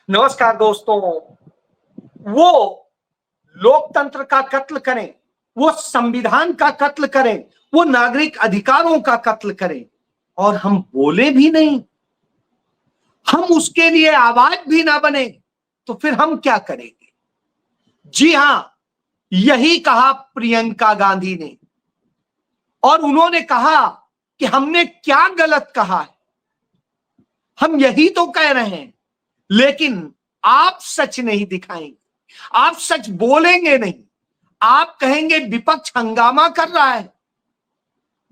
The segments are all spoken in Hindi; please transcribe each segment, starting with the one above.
नमस्कार दोस्तों। वो लोकतंत्र का कत्ल करें, वो संविधान का कत्ल करें, वो नागरिक अधिकारों का कत्ल करें और हम बोले भी नहीं, हम उसके लिए आवाज भी ना बने, तो फिर हम क्या करेंगे? जी हां, यही कहा प्रियंका गांधी ने और उन्होंने कहा कि हमने क्या गलत कहा है। हम यही तो कह रहे हैं, लेकिन आप सच नहीं दिखाएंगे, आप सच बोलेंगे नहीं। आप कहेंगे विपक्ष हंगामा कर रहा है,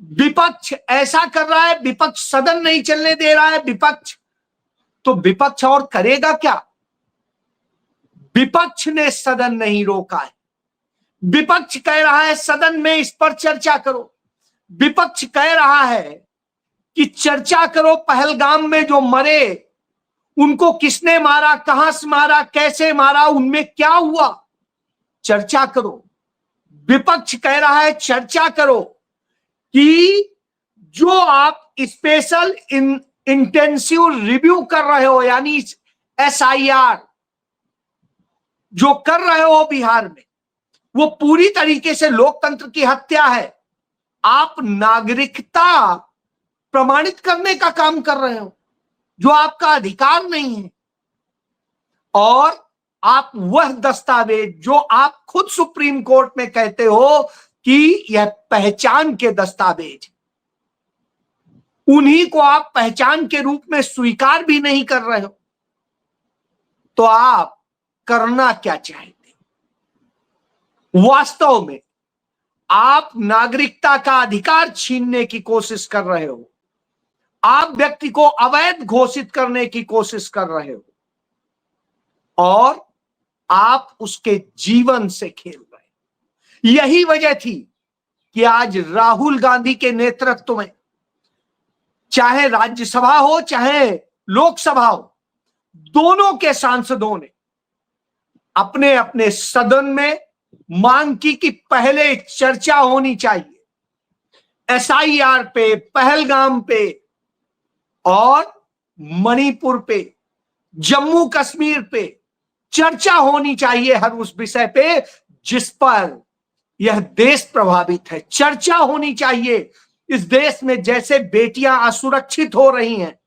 विपक्ष ऐसा कर रहा है, विपक्ष सदन नहीं चलने दे रहा है, विपक्ष तो विपक्ष और करेगा क्या? विपक्ष ने सदन नहीं रोका है। विपक्ष कह रहा है सदन में इस पर चर्चा करो। विपक्ष कह रहा है कि चर्चा करो, पहलगाम में जो मरे उनको किसने मारा, कहां से मारा, कैसे मारा, उनमें क्या हुआ, चर्चा करो। विपक्ष कह रहा है चर्चा करो कि जो आप स्पेशल इंटेंसिव रिव्यू कर रहे हो, यानी SIR जो कर रहे हो बिहार में, वो पूरी तरीके से लोकतंत्र की हत्या है। आप नागरिकता प्रमाणित करने का काम कर रहे हो, जो आपका अधिकार नहीं है। और आप वह दस्तावेज जो आप खुद सुप्रीम कोर्ट में कहते हो कि यह पहचान के दस्तावेज, उन्हीं को आप पहचान के रूप में स्वीकार भी नहीं कर रहे हो, तो आप करना क्या चाहते? वास्तव में आप नागरिकता का अधिकार छीनने की कोशिश कर रहे हो। आप व्यक्ति को अवैध घोषित करने की कोशिश कर रहे हो और आप उसके जीवन से खेल रहे हो। यही वजह थी कि आज राहुल गांधी के नेतृत्व में, चाहे राज्यसभा हो चाहे लोकसभा हो, दोनों के सांसदों ने अपने अपने सदन में मांग की कि पहले चर्चा होनी चाहिए SIR पे, पहलगाम पे और मणिपुर पे, जम्मू कश्मीर पे चर्चा होनी चाहिए, हर उस विषय पे जिस पर यह देश प्रभावित है। चर्चा होनी चाहिए इस देश में जैसे बेटियां असुरक्षित हो रही हैं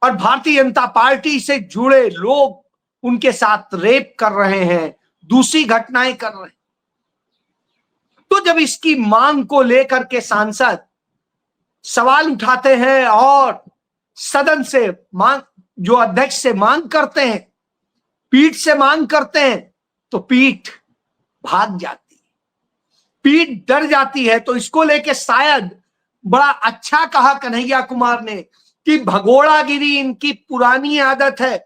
और भारतीय जनता पार्टी से जुड़े लोग उनके साथ रेप कर रहे हैं, दूसरी घटनाएं कर रहे हैं। तो जब इसकी मांग को लेकर के सांसद सवाल उठाते हैं और सदन से मांग, जो अध्यक्ष से मांग करते हैं, पीठ से मांग करते हैं, तो पीठ भाग जाती है, पीठ डर जाती है। तो इसको लेके शायद बड़ा अच्छा कहा कन्हैया कुमार ने कि भगोड़ागिरी इनकी पुरानी आदत है।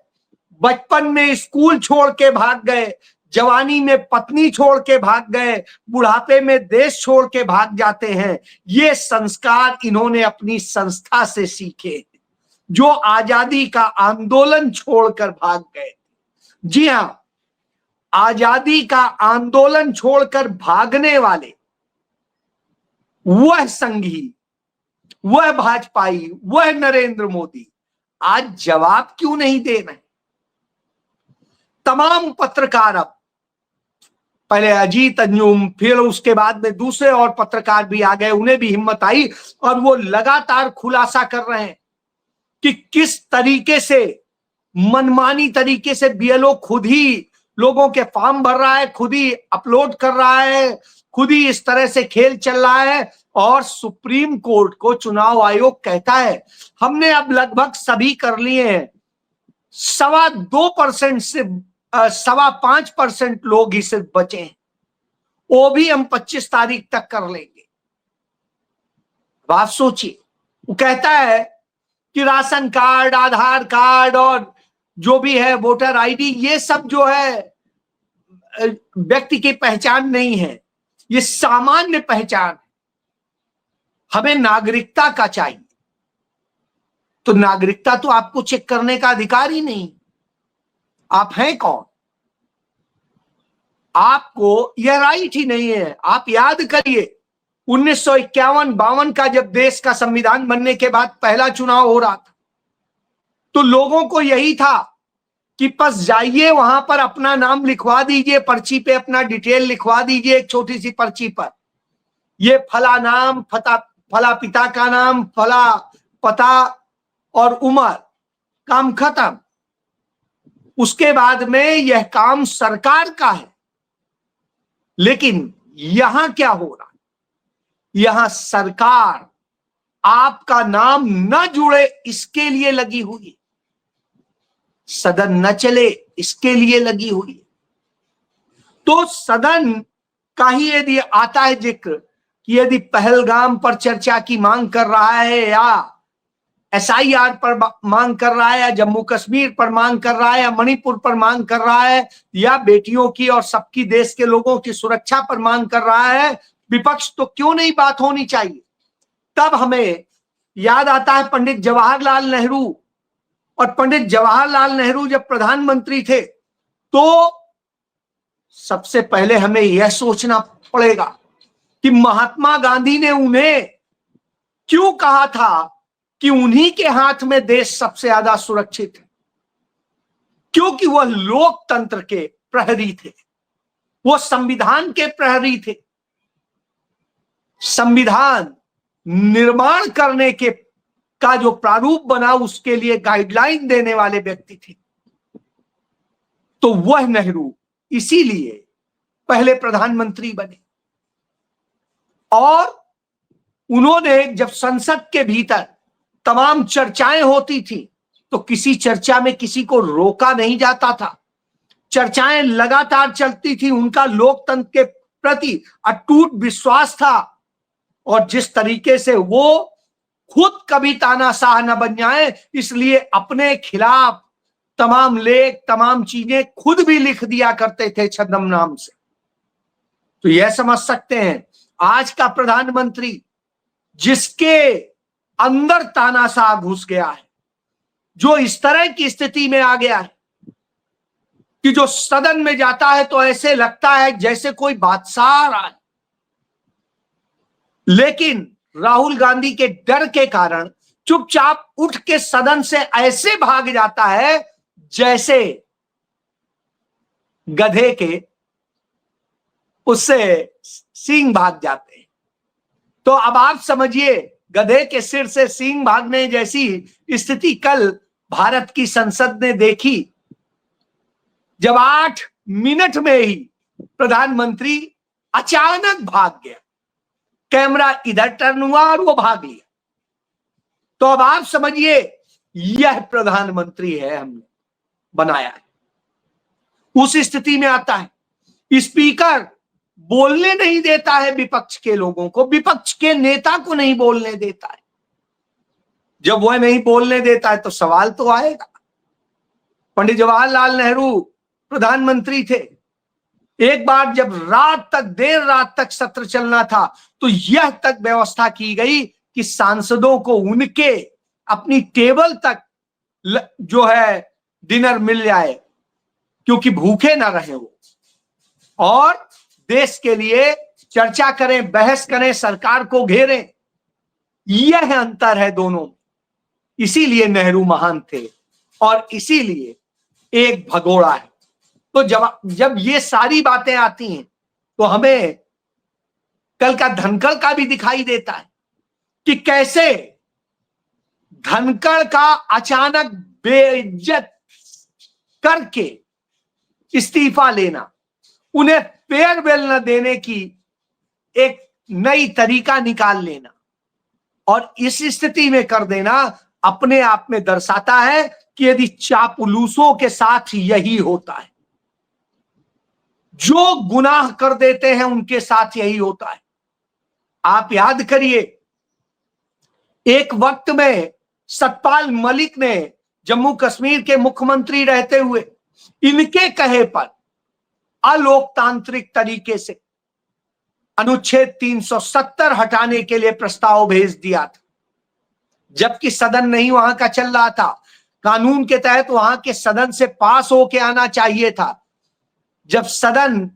बचपन में स्कूल छोड़ के भाग गए, जवानी में पत्नी छोड़ के भाग गए, बुढ़ापे में देश छोड़ के भाग जाते हैं। ये संस्कार इन्होंने अपनी संस्था से सीखे, जो आजादी का आंदोलन छोड़कर भाग गए। जी हां, आजादी का आंदोलन छोड़कर भागने वाले वह संघी, वह भाजपाई, वह नरेंद्र मोदी आज जवाब क्यों नहीं दे रहे? तमाम पत्रकार, अब पहले अजीत अंजुम, फिर उसके बाद में दूसरे और पत्रकार भी आ गए, उन्हें भी हिम्मत आई और वो लगातार खुलासा कर रहे हैं कि किस तरीके से मनमानी तरीके से BLO खुद ही लोगों के फॉर्म भर रहा है, खुद ही अपलोड कर रहा है, खुद ही इस तरह से खेल चल रहा है। और सुप्रीम कोर्ट को चुनाव आयोग कहता है हमने अब लगभग सभी कर लिए हैं, 2.25% से 5.25% लोग ही सिर्फ बचे हैं, वो भी हम 25 तारीख तक कर लेंगे। आप सोचिए, वो कहता है कि राशन कार्ड, आधार कार्ड और जो भी है वोटर ID, ये सब जो है व्यक्ति की पहचान नहीं है, ये सामान्य पहचान है। हमें नागरिकता का चाहिए, तो नागरिकता तो आपको चेक करने का अधिकार ही नहीं। आप हैं कौन? आपको यह राइट ही नहीं है। आप याद करिए 1951-52 का जब देश का संविधान बनने के बाद पहला चुनाव हो रहा था, तो लोगों को यही था कि बस जाइए वहां पर अपना नाम लिखवा दीजिए, पर्ची पे अपना डिटेल लिखवा दीजिए, एक छोटी सी पर्ची पर, ये फला नाम, फला पिता का नाम, फला पता और उम्र, काम खत्म। उसके बाद में यह काम सरकार का है। लेकिन यहां क्या हो रहा है, यहां सरकार आपका नाम न जुड़े इसके लिए लगी हुई है, सदन न चले इसके लिए लगी हुई है। तो सदन का ही यदि आता है जिक्र कि यदि पहलगाम पर चर्चा की मांग कर रहा है, या SIR पर मांग कर रहा है, या जम्मू कश्मीर पर मांग कर रहा है, या मणिपुर पर मांग कर रहा है, या बेटियों की और सबकी, देश के लोगों की सुरक्षा पर मांग कर रहा है विपक्ष, तो क्यों नहीं बात होनी चाहिए। तब हमें याद आता है पंडित जवाहरलाल नेहरू। और पंडित जवाहरलाल नेहरू जब प्रधानमंत्री थे तो सबसे पहले हमें यह सोचना पड़ेगा कि महात्मा गांधी ने उन्हें क्यों कहा था कि उन्हीं के हाथ में देश सबसे ज्यादा सुरक्षित है। क्योंकि वह लोकतंत्र के प्रहरी थे, वो संविधान के प्रहरी थे, संविधान निर्माण करने के का जो प्रारूप बना उसके लिए गाइडलाइन देने वाले व्यक्ति थे। तो वह नेहरू इसीलिए पहले प्रधानमंत्री बने। और उन्होंने जब संसद के भीतर तमाम चर्चाएं होती थी तो किसी चर्चा में किसी को रोका नहीं जाता था, चर्चाएं लगातार चलती थी। उनका लोकतंत्र के प्रति अटूट विश्वास था। और जिस तरीके से वो खुद कभी तानाशाह न बन जाए, इसलिए अपने खिलाफ तमाम लेख, तमाम चीजें खुद भी लिख दिया करते थे छद्म नाम से। तो यह समझ सकते हैं आज का प्रधानमंत्री जिसके अंदर तानाशाह घुस गया है, जो इस तरह की स्थिति में आ गया है कि जो सदन में जाता है तो ऐसे लगता है जैसे कोई बादशाह आ रहा है। लेकिन राहुल गांधी के डर के कारण चुपचाप उठ के सदन से ऐसे भाग जाता है जैसे गधे के उससे सींग भाग जाते हैं। तो अब आप समझिए, गधे के सिर से सींग भागने जैसी स्थिति कल भारत की संसद ने देखी, जब 8 मिनट में ही प्रधानमंत्री अचानक भाग गया, कैमरा इधर टर्न हुआ और वो भाग लिया। तो अब आप समझिए, यह प्रधानमंत्री है हमने बनाया है। उस स्थिति में आता है, स्पीकर बोलने नहीं देता है विपक्ष के लोगों को, विपक्ष के नेता को नहीं बोलने देता है। जब वह नहीं बोलने देता है तो सवाल तो आएगा। पंडित जवाहरलाल नेहरू प्रधानमंत्री थे, एक बार जब रात तक, देर रात तक सत्र चलना था तो यह तक व्यवस्था की गई कि सांसदों को उनके अपनी टेबल तक जो है डिनर मिल जाए, क्योंकि भूखे ना रहे वो, और देश के लिए चर्चा करें, बहस करें, सरकार को घेरें। यह अंतर है दोनों। इसीलिए नेहरू महान थे और इसीलिए एक भगोड़ा है। तो जब ये सारी बातें आती हैं तो हमें कल का धनखड़ का भी दिखाई देता है कि कैसे धनखड़ का अचानक बेइज्जत करके इस्तीफा लेना, उन्हें फेयरवेल न देने की एक नई तरीका निकाल लेना और इस स्थिति में कर देना अपने आप में दर्शाता है कि यदि चापलूसों के साथ यही होता है, जो गुनाह कर देते हैं उनके साथ यही होता है। आप याद करिए, एक वक्त में सतपाल मलिक ने जम्मू कश्मीर के मुख्यमंत्री रहते हुए इनके कहे पर अलोकतांत्रिक तरीके से अनुच्छेद 370 हटाने के लिए प्रस्ताव भेज दिया था, जबकि सदन नहीं वहां का चल रहा था। कानून के तहत वहां के सदन से पास होके आना चाहिए था। जब सदन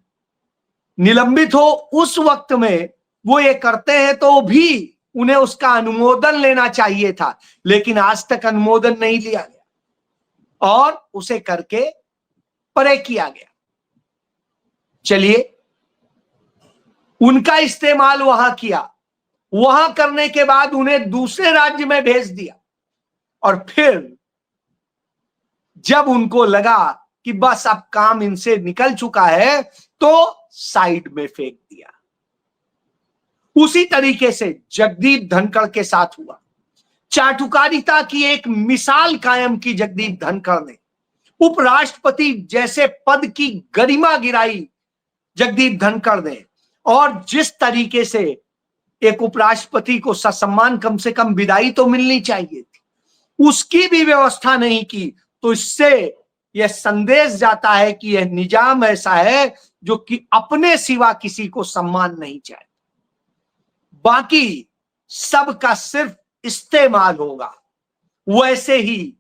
निलंबित हो उस वक्त में वो ये करते हैं तो भी उन्हें उसका अनुमोदन लेना चाहिए था, लेकिन आज तक अनुमोदन नहीं लिया गया। और उसे करके परे किया गया। चलिए, उनका इस्तेमाल वहां किया, वहां करने के बाद उन्हें दूसरे राज्य में भेज दिया, और फिर जब उनको लगा कि बस अब काम इनसे निकल चुका है तो साइड में फेंक दिया। उसी तरीके से जगदीप धनखड़ के साथ हुआ। चाटुकारिता की एक मिसाल कायम की जगदीप धनखड़ ने। उपराष्ट्रपति जैसे पद की गरिमा गिराई जगदीप धनखड़ ने, और जिस तरीके से एक उपराष्ट्रपति को ससम्मान कम से कम विदाई तो मिलनी चाहिए थी, उसकी भी व्यवस्था नहीं की। तो इससे यह संदेश जाता है कि यह निजाम ऐसा है जो कि अपने सिवा किसी को सम्मान नहीं चाहे, बाकी सबका सिर्फ इस्तेमाल होगा। वैसे ही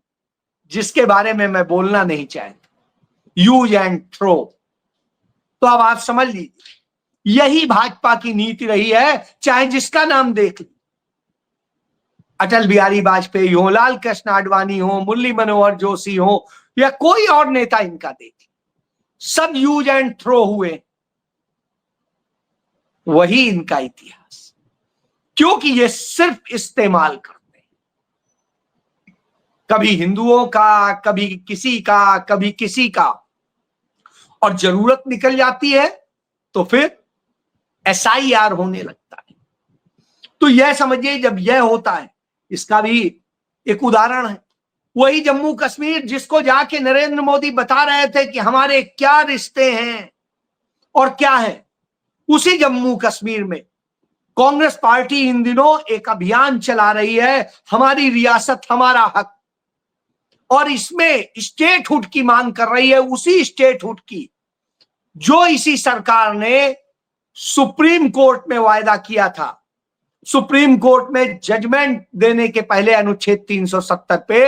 जिसके बारे में मैं बोलना नहीं चाहता, यूज एंड थ्रो। तो अब आप समझ लीजिए, यही भाजपा की नीति रही है, चाहे जिसका नाम देख लीजिए, अटल बिहारी वाजपेयी हो, लाल कृष्ण आडवाणी हो, मुरली मनोहर जोशी हो, या कोई और नेता इनका देख, सब यूज एंड थ्रो हुए। वही इनका इतिहास, क्योंकि ये सिर्फ इस्तेमाल करते हैं, कभी हिंदुओं का, कभी किसी का, कभी किसी का, और जरूरत निकल जाती है तो फिर SIR होने लगता है। तो यह समझिए, जब यह होता है, इसका भी एक उदाहरण है वही जम्मू कश्मीर, जिसको जाके नरेंद्र मोदी बता रहे थे कि हमारे क्या रिश्ते हैं और क्या है। उसी जम्मू कश्मीर में कांग्रेस पार्टी इन दिनों एक अभियान चला रही है, हमारी रियासत हमारा हक, और इसमें स्टेटहुड की मांग कर रही है, उसी स्टेटहुड की जो इसी सरकार ने सुप्रीम कोर्ट में वायदा किया था। सुप्रीम कोर्ट में जजमेंट देने के पहले अनुच्छेद 370 पे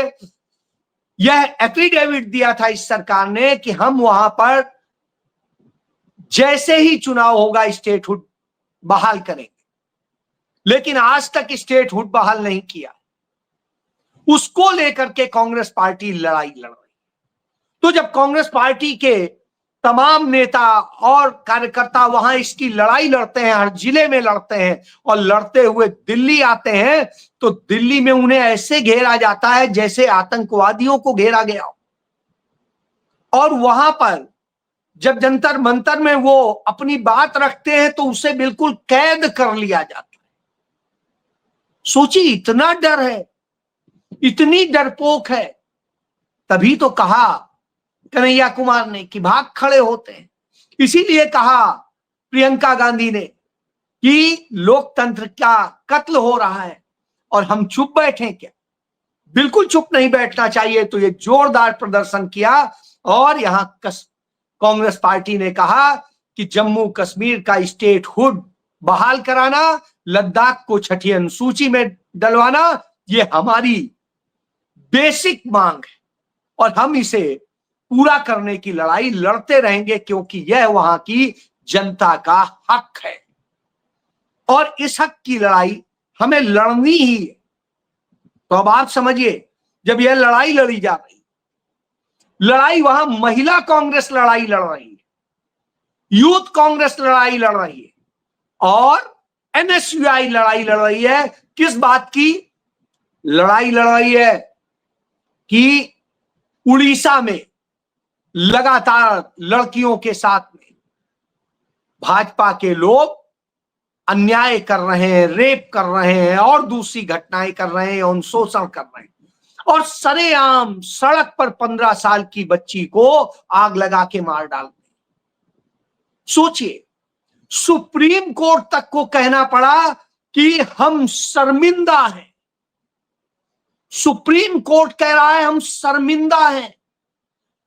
यह एफिडेविट दिया था इस सरकार ने कि हम वहां पर जैसे ही चुनाव होगा स्टेटहुड बहाल करेंगे, लेकिन आज तक स्टेटहुड बहाल नहीं किया। उसको लेकर के कांग्रेस पार्टी लड़ाई लड़ रही। तो जब कांग्रेस पार्टी के तमाम नेता और कार्यकर्ता वहां इसकी लड़ाई लड़ते हैं, हर जिले में लड़ते हैं, और लड़ते हुए दिल्ली आते हैं, तो दिल्ली में उन्हें ऐसे घेरा जाता है जैसे आतंकवादियों को घेरा गया हो। और वहां पर जब जंतर मंतर में वो अपनी बात रखते हैं तो उसे बिल्कुल कैद कर लिया जाता है। सोचिए, इतना डर है, इतनी डरपोक है। तभी तो कहा कन्हैया कुमार ने कि भाग खड़े होते हैं। इसीलिए कहा प्रियंका गांधी ने कि लोकतंत्र का कत्ल हो रहा है और हम चुप बैठे क्या? बिल्कुल चुप नहीं बैठना चाहिए। तो ये जोरदार प्रदर्शन किया, और यहां कांग्रेस पार्टी ने कहा कि जम्मू कश्मीर का स्टेटहुड बहाल कराना, लद्दाख को छठी अनुसूची में डलवाना, ये हमारी बेसिक मांग है, और हम इसे पूरा करने की लड़ाई लड़ते रहेंगे, क्योंकि यह वहां की जनता का हक है, और इस हक की लड़ाई हमें लड़नी ही है। तो अब आप समझिए, जब यह लड़ाई लड़ी जा रही, लड़ाई वहां महिला कांग्रेस लड़ाई लड़ रही है, यूथ कांग्रेस लड़ाई लड़ रही है, और NSUI लड़ाई लड़ रही है। किस बात की लड़ाई लड़ रही है? कि उड़ीसा में लगातार लड़कियों के साथ में भाजपा के लोग अन्याय कर रहे हैं, रेप कर रहे हैं, और दूसरी घटनाएं कर रहे हैं, यौन शोषण कर रहे हैं, और सरेआम सड़क पर 15 साल की बच्ची को आग लगा के मार डाल रहे। सोचिए, सुप्रीम कोर्ट तक को कहना पड़ा कि हम शर्मिंदा हैं। सुप्रीम कोर्ट कह रहा है हम शर्मिंदा हैं,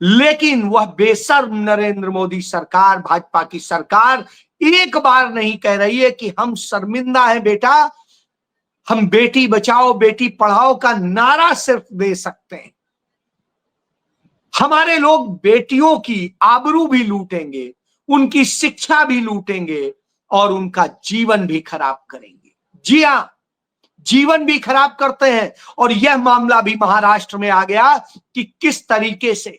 लेकिन वह बेशर्म नरेंद्र मोदी सरकार, भाजपा की सरकार, एक बार नहीं कह रही है कि हम शर्मिंदा हैं बेटा। हम बेटी बचाओ बेटी पढ़ाओ का नारा सिर्फ दे सकते हैं, हमारे लोग बेटियों की आबरू भी लूटेंगे, उनकी शिक्षा भी लूटेंगे, और उनका जीवन भी खराब करेंगे। जी हां, जीवन भी खराब करते हैं। और यह मामला भी महाराष्ट्र में आ गया कि किस तरीके से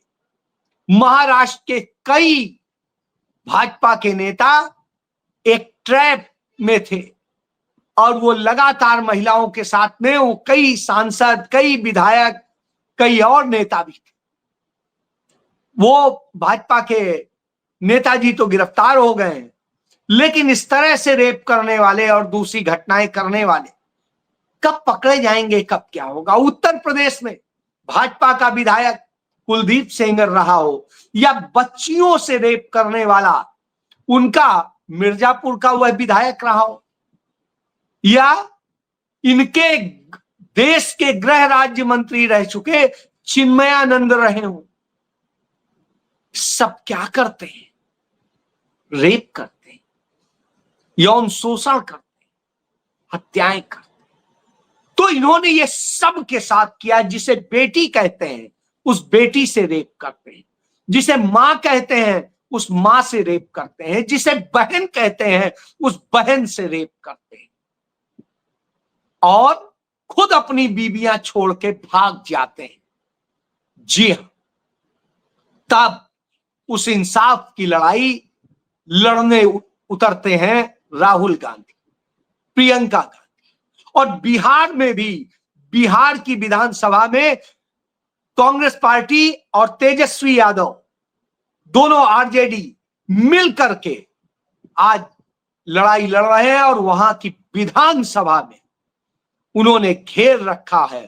महाराष्ट्र के कई भाजपा के नेता एक ट्रैप में थे और वो लगातार महिलाओं के साथ में, वो कई सांसद, कई विधायक, कई और नेता भी थे। वो भाजपा के नेताजी तो गिरफ्तार हो गए हैं, लेकिन इस तरह से रेप करने वाले और दूसरी घटनाएं करने वाले कब पकड़े जाएंगे, कब क्या होगा। उत्तर प्रदेश में भाजपा का विधायक कुलदीप सेंगर रहा हो या बच्चियों से रेप करने वाला उनका मिर्जापुर का वह विधायक रहा हो, या इनके देश के गृह राज्य मंत्री रह चुके चिन्मयानंद रहे हो, सब क्या करते हैं? रेप करते हैं, यौन शोषण करते हैं, हत्याएं करते हैं। तो इन्होंने ये सब के साथ किया। जिसे बेटी कहते हैं उस बेटी से रेप करते हैं, जिसे मां कहते हैं उस मां से रेप करते हैं, जिसे बहन कहते हैं उस बहन से रेप करते हैं, और खुद अपनी बीबियां छोड़ के भाग जाते हैं। जी हां, तब उस इंसाफ की लड़ाई लड़ने उतरते हैं राहुल गांधी, प्रियंका गांधी। और बिहार में भी, बिहार की विधानसभा में कांग्रेस पार्टी और तेजस्वी यादव दोनों आरजेडी मिलकर के आज लड़ाई लड़ रहे हैं और वहां की विधानसभा में उन्होंने घेर रखा है।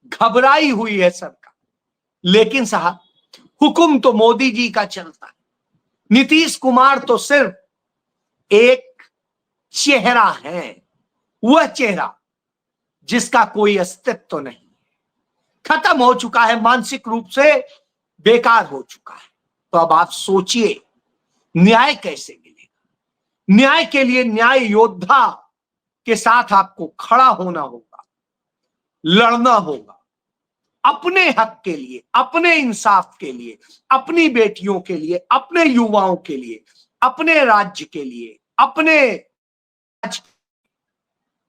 घबराई हुई है सरकार। लेकिन साहब, हुक्म तो मोदी जी का चलता है। नीतीश कुमार तो सिर्फ एक चेहरा है, वह चेहरा जिसका कोई अस्तित्व नहीं, खत्म हो चुका है, मानसिक रूप से बेकार हो चुका है। तो अब आप सोचिए न्याय कैसे मिलेगा। न्याय के लिए न्याय योद्धा के साथ आपको खड़ा होना होगा, लड़ना होगा, अपने हक के लिए, अपने इंसाफ के लिए, अपनी बेटियों के लिए, अपने युवाओं के लिए, अपने राज्य के लिए, अपने,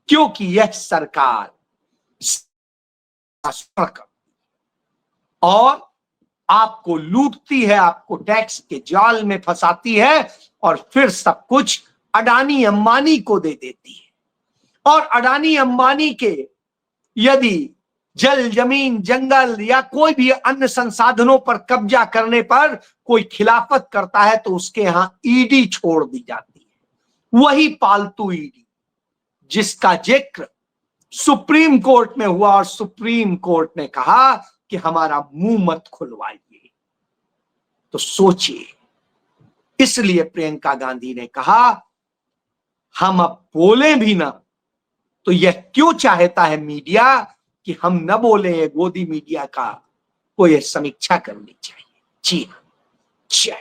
क्योंकि यह सरकार और आपको लूटती है, आपको टैक्स के जाल में फंसाती है और फिर सब कुछ अडानी अंबानी को दे देती है। और अडानी अंबानी के यदि जल, जमीन, जंगल या कोई भी अन्य संसाधनों पर कब्जा करने पर कोई खिलाफत करता है तो उसके यहां ईडी छोड़ दी जाती है। वही पालतू ईडी जिसका जिक्र सुप्रीम कोर्ट में हुआ और सुप्रीम कोर्ट ने कहा कि हमारा मुंह मत खुलवाइए। तो सोचिए, इसलिए प्रियंका गांधी ने कहा हम अब बोले भी ना तो यह क्यों चाहता है मीडिया कि हम न बोले। गोदी मीडिया का को यह समीक्षा करनी चाहिए। जी हाँ, जय